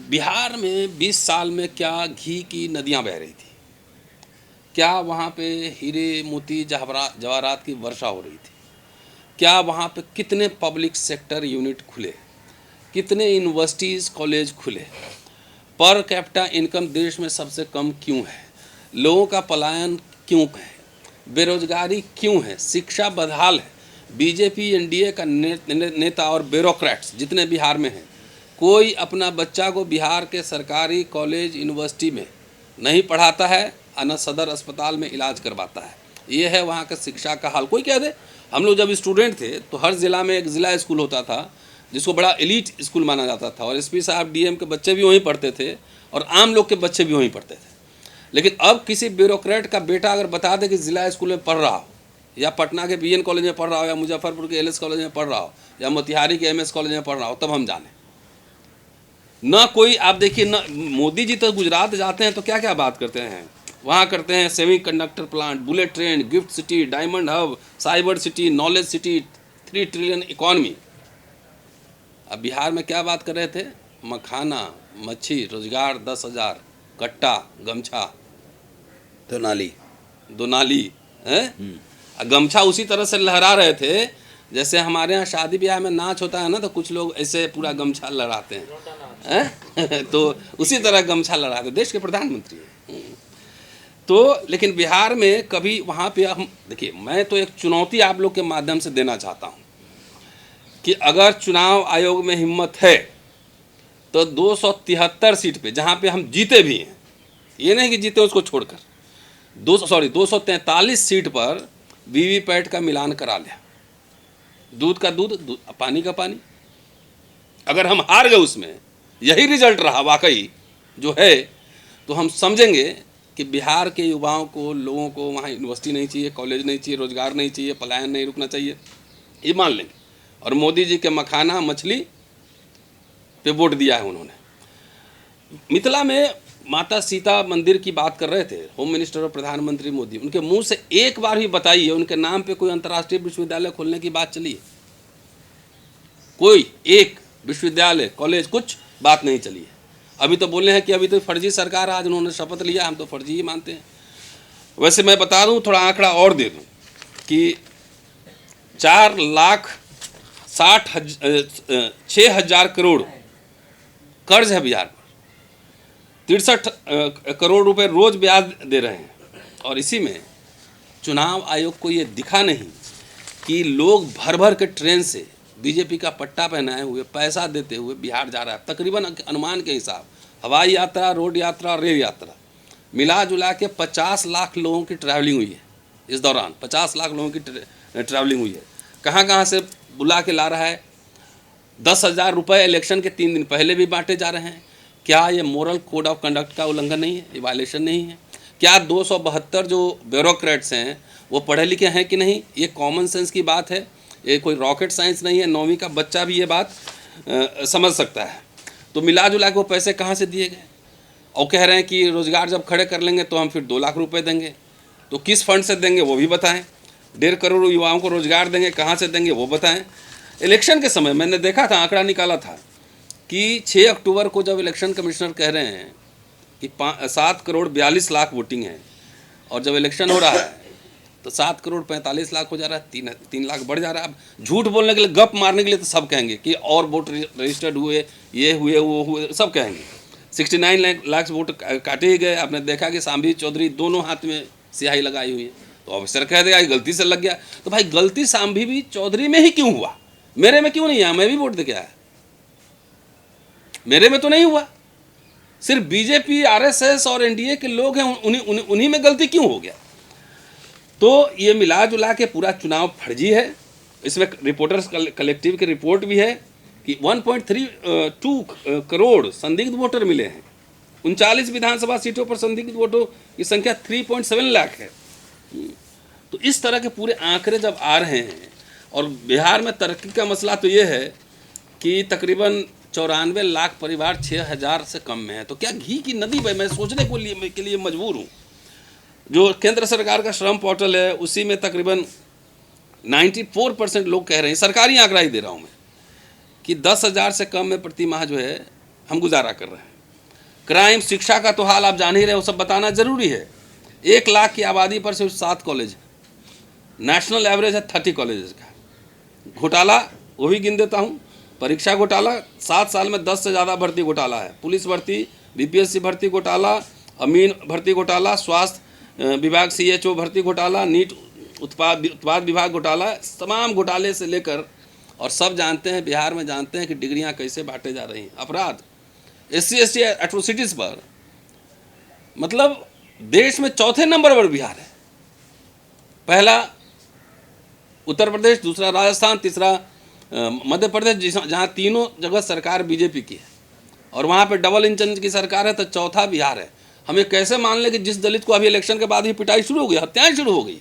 बिहार में 20 साल में क्या घी की नदियां बह रही थी, क्या वहाँ पे हीरे मोती जवाहरात की वर्षा हो रही थी, क्या वहाँ पे कितने पब्लिक सेक्टर यूनिट खुले, कितने यूनिवर्सिटीज़ कॉलेज खुले, पर कैपिटा इनकम देश में सबसे कम क्यों है, लोगों का पलायन क्यों है, बेरोजगारी क्यों है, शिक्षा बदहाल है। बीजेपी एनडीए का नेता और ब्यूरोक्रेट्स जितने बिहार में हैं, कोई अपना बच्चा को बिहार के सरकारी कॉलेज यूनिवर्सिटी में नहीं पढ़ाता है और न सदर अस्पताल में इलाज करवाता है। ये है वहाँ का शिक्षा का हाल। कोई कह दे, हम लोग जब स्टूडेंट थे तो हर ज़िला में एक ज़िला स्कूल होता था जिसको बड़ा एलीट स्कूल माना जाता था, और एसपी साहब डीएम के बच्चे भी वहीं पढ़ते थे और आम लोग के बच्चे भी वहीं पढ़ते थे। लेकिन अब किसी ब्यूरोक्रेट का बेटा अगर बता दे कि ज़िला स्कूल में पढ़ रहा हो, या पटना के बीएन कॉलेज में पढ़ रहा हो, या मुजफ्फरपुर के एलएस कॉलेज में पढ़ रहा हो, या मोतिहारी के एमएस कॉलेज में पढ़ रहा हो, तब हम जाने। ना कोई, आप देखिए ना, मोदी जी तो गुजरात जाते हैं तो क्या क्या बात करते हैं, वहाँ करते हैं semi conductor plant, bullet train, gift city, diamond hub, cyber city, knowledge city, 3 trillion economy. अब बिहार में क्या बात कर रहे थे, मखाना, मच्छी, रोजगार 10,000, कट्टा, गमछा, दोनाली है। गमछा उसी तरह से लहरा रहे थे जैसे हमारे यहाँ शादी ब्याह में नाच होता है ना, तो कुछ लोग ऐसे पूरा गमछा लहराते हैं तो उसी तरह गमछा लहराते, देश के प्रधानमंत्री हैं। तो लेकिन बिहार में कभी वहाँ पे हम देखिए, मैं तो एक चुनौती आप लोग के माध्यम से देना चाहता हूँ कि अगर चुनाव आयोग में हिम्मत है तो 273 सीट पे, जहाँ पे हम जीते भी हैं, ये नहीं कि जीते उसको छोड़कर, 243 सीट पर वीवीपैट का मिलान करा लिया, दूध का दूध, पानी का पानी। अगर हम हार गए उसमें, यही रिजल्ट रहा वाकई जो है, तो हम समझेंगे कि बिहार के युवाओं को, लोगों को वहाँ यूनिवर्सिटी नहीं चाहिए, कॉलेज नहीं चाहिए, रोजगार नहीं चाहिए, पलायन नहीं रुकना चाहिए, ये मान लेंगे। और मोदी जी के मखाना मछली पे वोट दिया है उन्होंने। मिथिला में माता सीता मंदिर की बात कर रहे थे होम मिनिस्टर और प्रधानमंत्री मोदी, उनके मुंह से एक बार भी बताइए उनके नाम पे कोई अंतर्राष्ट्रीय विश्वविद्यालय खोलने की बात चली है? कोई एक विश्वविद्यालय, कॉलेज, कुछ बात नहीं चली है। अभी तो बोले हैं कि अभी तो फर्जी सरकार, आज उन्होंने शपथ लिया, हम तो फर्जी ही मानते हैं। वैसे मैं बता दूं, थोड़ा आंकड़ा और दे दूं कि 4,60,000 करोड़ कर्ज है बिहार पर, 63 करोड़ रुपए रोज ब्याज दे रहे हैं। और इसी में चुनाव आयोग को ये दिखा नहीं कि लोग भर भर के ट्रेन से बीजेपी का पट्टा पहनाए हुए, पैसा देते हुए बिहार जा रहा है। तकरीबन अनुमान के हिसाब, हवाई यात्रा, रोड यात्रा, रेल यात्रा मिला जुला के 50 लाख लोगों की ट्रैवलिंग हुई है इस दौरान। 50 लाख लोगों की ट्रैवलिंग हुई है। कहाँ कहाँ से बुला के ला रहा है। 10,000 रुपये इलेक्शन के 3 दिन पहले भी बांटे जा रहे हैं। क्या ये मोरल कोड ऑफ कंडक्ट का उल्लंघन नहीं है? ये वायलेशन नहीं है? क्या 272 जो ब्यूरोक्रेट्स हैं वो पढ़े लिखे हैं कि नहीं? ये कॉमन सेंस की बात है, ये कोई रॉकेट साइंस नहीं है। 9वीं का बच्चा भी ये बात समझ सकता है। तो मिला जुला के वो पैसे कहाँ से दिए गए? और कह रहे हैं कि रोज़गार जब खड़े कर लेंगे तो हम फिर 2 लाख रुपए देंगे। तो किस फंड से देंगे वो भी बताएं। 1.5 करोड़ युवाओं को रोज़गार देंगे, कहाँ से देंगे वो बताएं। इलेक्शन के समय मैंने देखा था, आंकड़ा निकाला था कि 6 अक्टूबर को जब इलेक्शन कमिश्नर कह रहे हैं कि 7 करोड़ 42 लाख वोटिंग है, और जब इलेक्शन हो रहा है तो 7 करोड़ 45 लाख हो जा रहा है, 3 लाख बढ़ जा रहा है। अब झूठ बोलने के लिए, गप मारने के लिए तो सब कहेंगे कि और वोट रजिस्टर्ड हुए, ये हुए, वो हुए, सब कहेंगे। 69 लाख वोट काटे ही गए। आपने देखा कि सांभी चौधरी दोनों हाथ में स्याही लगाई हुई है, तो ऑफिसर कह देगा गलती से लग गया। तो भाई गलती सांभी भी चौधरी में ही क्यों हुआ, मेरे में क्यों नहीं आया? मैं भी वोट दे के आया, मेरे में तो नहीं हुआ। सिर्फ बीजेपी, आरएसएस और एनडीए के लोग हैं, उन्हीं में गलती क्यों हो गया? तो ये मिला जुला के पूरा चुनाव फर्जी है। इसमें रिपोर्टर्स कलेक्टिव की रिपोर्ट भी है कि 1.32 करोड़ संदिग्ध वोटर मिले हैं। 39 विधानसभा सीटों पर संदिग्ध वोटों की संख्या 3.7 लाख है। तो इस तरह के पूरे आंकड़े जब आ रहे हैं, और बिहार में तरक्की का मसला तो ये है कि तकरीबन 94 लाख परिवार 6,000 से कम में है। तो क्या घी की नदी में? मैं सोचने के लिए मजबूर हूँ। जो केंद्र सरकार का श्रम पोर्टल है उसी में तकरीबन 94% लोग कह रहे हैं, सरकारी आंकड़ा ही दे रहा हूँ मैं, कि 10,000 से कम में प्रति माह जो है हम गुजारा कर रहे हैं। क्राइम, शिक्षा का तो हाल आप जान ही रहे हो, सब बताना जरूरी है। 1 लाख की आबादी पर सिर्फ 7 कॉलेज, नेशनल एवरेज है 30 कॉलेजेस का। घोटाला वो भी गिन देता हूँ। परीक्षा घोटाला, 7 साल में 10 से ज़्यादा भर्ती घोटाला है। पुलिस भर्ती, बीपीएससी भर्ती घोटाला, अमीन भर्ती घोटाला, स्वास्थ्य विभाग सीएचओ भर्ती घोटाला, नीट उत्पाद विभाग घोटाला, तमाम घोटाले से लेकर, और सब जानते हैं, बिहार में जानते हैं कि डिग्रियां कैसे बांटे जा रही हैं। अपराध, SC/ST एट्रोसिटीज़ पर मतलब देश में चौथे नंबर पर बिहार है। पहला उत्तर प्रदेश, दूसरा राजस्थान, तीसरा मध्य प्रदेश, जहाँ तीनों जगह सरकार बीजेपी की है, और वहाँ पे डबल इंजन की सरकार है, तो चौथा बिहार है। हमें कैसे मान लें कि जिस दलित को अभी इलेक्शन के बाद ही पिटाई शुरू हो गई, हत्याएं शुरू हो गई,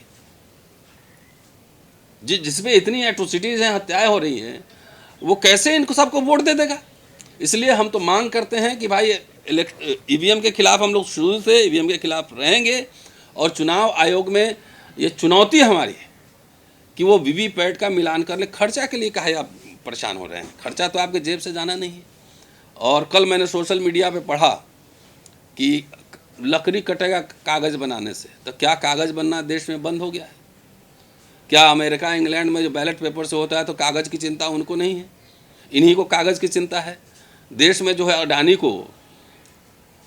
जिसमें इतनी एट्रोसिटीज़ हैं, हत्याएं हो रही हैं, वो कैसे इनको सबको वोट दे देगा? इसलिए हम तो मांग करते हैं कि भाई ईवीएम के खिलाफ हम लोग शुरू से ईवीएम के खिलाफ रहेंगे, और चुनाव आयोग में ये चुनौती हमारी है कि वो वीवीपैट का मिलान कर ले। खर्चा के लिए काहे आप परेशान हो रहे हैं? खर्चा तो आपके जेब से जाना नहीं है। और कल मैंने सोशल मीडिया पे पढ़ा कि लकड़ी कटेगा कागज़ बनाने से, तो क्या कागज़ बनना देश में बंद हो गया है? क्या अमेरिका इंग्लैंड में जो बैलेट पेपर से होता है तो कागज़ की चिंता उनको नहीं है? इन्हीं को कागज़ की चिंता है। देश में जो है अडानी को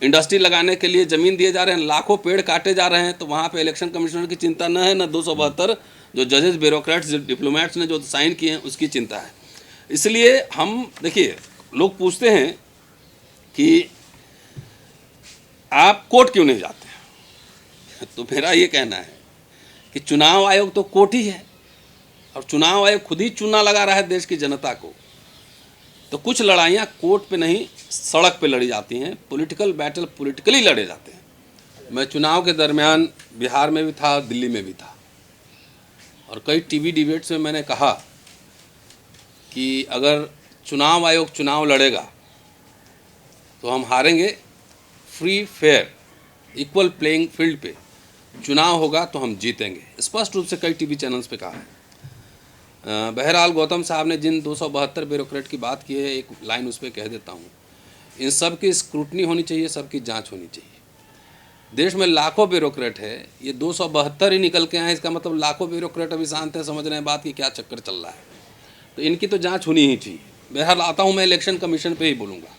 इंडस्ट्री लगाने के लिए ज़मीन दिए जा रहे हैं, लाखों पेड़ काटे जा रहे हैं, तो वहाँ पे इलेक्शन कमिश्नर की चिंता न है, न 272 जो जजेस, ब्यूरोक्रेट्स, डिप्लोमेट्स ने जो साइन किए हैं उसकी चिंता है। इसलिए हम देखिए, लोग पूछते हैं कि आप कोर्ट क्यों नहीं जाते हैं, तो मेरा ये कहना है कि चुनाव आयोग तो कोर्ट ही है, और चुनाव आयोग खुद ही चूना लगा रहा है देश की जनता को। तो कुछ लड़ाइयाँ कोर्ट पे नहीं, सड़क पे लड़ी जाती हैं। पॉलिटिकल बैटल पॉलिटिकली लड़े जाते हैं। मैं चुनाव के दरमियान बिहार में भी था, दिल्ली में भी था, और कई टीवी डिबेट्स में मैंने कहा कि अगर चुनाव आयोग चुनाव लड़ेगा तो हम हारेंगे। Free, fair, equal playing field पे चुनाव होगा तो हम जीतेंगे, स्पष्ट रूप से कई टीवी चैनल्स पे कहा है। बहरहाल गौतम साहब ने जिन 272 ब्यूरोक्रेट की बात की है, एक लाइन उस पर कह देता हूँ, इन सब की स्क्रूटनी होनी चाहिए, सबकी जांच होनी चाहिए। देश में लाखों ब्यूरोक्रेट है, ये 272 ही निकल के आए, इसका मतलब लाखों ब्यूरोक्रेट अभी शांत हैं, समझ रहे हैं बात की क्या चक्कर चल रहा है, तो इनकी तो जांच होनी ही चाहिए। बहरहाल आता हूँ मैं इलेक्शन कमीशन पे ही बोलूँगा।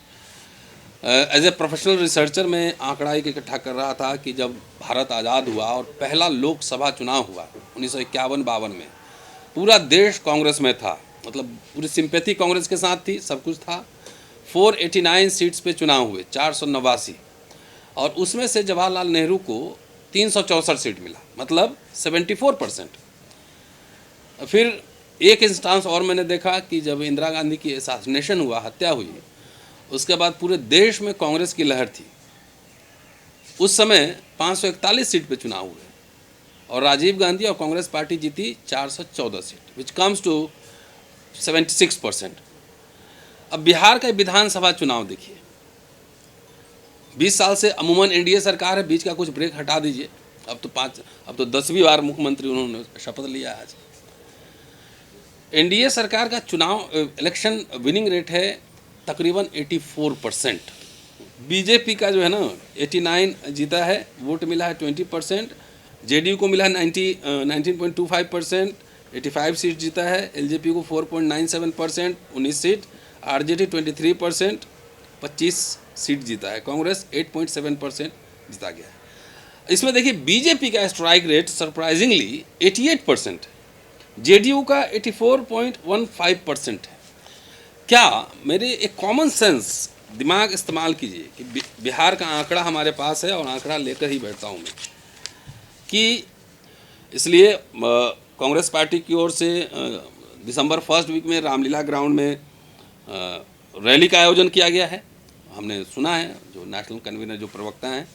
एज ए प्रोफेशनल रिसर्चर मैं आंकड़ा एक इकट्ठा कर रहा था कि जब भारत आज़ाद हुआ और पहला लोकसभा चुनाव हुआ 1951-52 में, पूरा देश कांग्रेस में था, मतलब पूरी सिंपैथी कांग्रेस के साथ थी, सब कुछ था। 489 सीट्स पे चुनाव हुए, 489, और उसमें से जवाहरलाल नेहरू को 364 सीट मिला, मतलब 74%। फिर एक इंस्टांस और मैंने देखा कि जब इंदिरा गांधी की असैसिनेशन हुआ, हत्या हुई, उसके बाद पूरे देश में कांग्रेस की लहर थी। उस समय 541 सीट पे चुनाव हुए, और राजीव गांधी और कांग्रेस पार्टी जीती 414 सीट, विच कम्स टू 76%। अब बिहार का विधानसभा चुनाव देखिए, 20 साल से अमूमन एनडीए सरकार है, बीच का कुछ ब्रेक हटा दीजिए, अब तो 10वीं बार मुख्यमंत्री उन्होंने शपथ लिया आज। एनडीए सरकार का चुनाव इलेक्शन विनिंग रेट है तकरीबन 84%। बीजेपी का जो है ना 89 जीता है, वोट मिला है 20%, जेडीयू को मिला है 19.25%, 85 सीट जीता है, एलजेपी को 4.97%, 19 सीट, आरजेडी 23%, 25 सीट जीता है, कांग्रेस 8.7% जीता गया है। इसमें देखिए बीजेपी का स्ट्राइक रेट सरप्राइजिंगली 88%, जेडीयू का 84.15% है। क्या मेरे एक कॉमन सेंस दिमाग इस्तेमाल कीजिए कि बिहार का आंकड़ा हमारे पास है, और आंकड़ा लेकर ही बैठता हूँ मैं, कि इसलिए कांग्रेस पार्टी की ओर से दिसंबर 1st वीक में रामलीला ग्राउंड में रैली का आयोजन किया गया है। हमने सुना है, जो नेशनल कन्वीनर, जो प्रवक्ता हैं,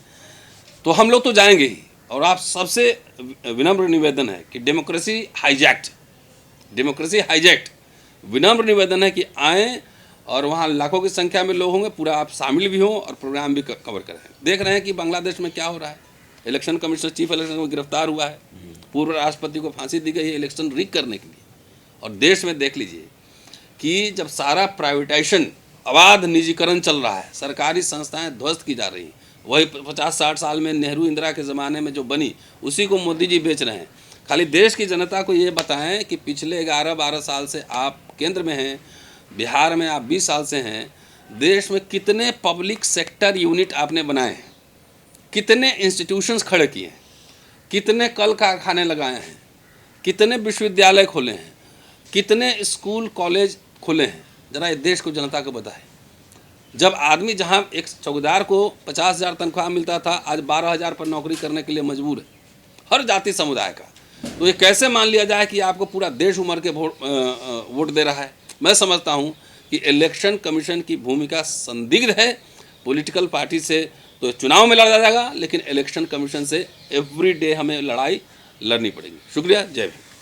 तो हम लोग तो जाएंगे ही। और आप सबसे विनम्र निवेदन है कि डेमोक्रेसी हाईजैक्ट, विनम्र निवेदन है कि आएँ, और वहाँ लाखों की संख्या में लोग होंगे, पूरा आप शामिल भी हों और प्रोग्राम भी कवर करें। देख रहे हैं कि बांग्लादेश में क्या हो रहा है, इलेक्शन कमिश्नर, चीफ इलेक्शन को गिरफ्तार हुआ है, पूर्व राष्ट्रपति को फांसी दी गई है इलेक्शन रिग करने के लिए। और देश में देख लीजिए कि जब सारा प्राइवेटाइजेशन अबाध निजीकरण चल रहा है, सरकारी संस्थाएं ध्वस्त की जा रही हैं। वही 50-60 साल में नेहरू इंदिरा के ज़माने में जो बनी उसी को मोदी जी बेच रहे हैं। खाली देश की जनता को ये बताएं कि पिछले 11-12 साल से आप केंद्र में हैं, बिहार में आप 20 साल से हैं, देश में कितने पब्लिक सेक्टर यूनिट आपने बनाए हैं, कितने इंस्टीट्यूशंस खड़े किए हैं, कितने कल कारखाने लगाए हैं, कितने विश्वविद्यालय खोले हैं, कितने स्कूल कॉलेज खोले हैं। ज़रा इस देश को जनता को बताएं। जब आदमी जहां एक चौकीदार को 50,000 तनख्वाह मिलता था, आज 12,000 पर नौकरी करने के लिए मजबूर है, हर जाति समुदाय का। तो ये कैसे मान लिया जाए कि आपको पूरा देश उमर के वोट दे रहा है। मैं समझता हूं कि इलेक्शन कमीशन की भूमिका संदिग्ध है। पॉलिटिकल पार्टी से तो चुनाव में लड़ा जाएगा, लेकिन इलेक्शन कमीशन से एवरी डे हमें लड़ाई लड़नी पड़ेगी। शुक्रिया, जय हिंद।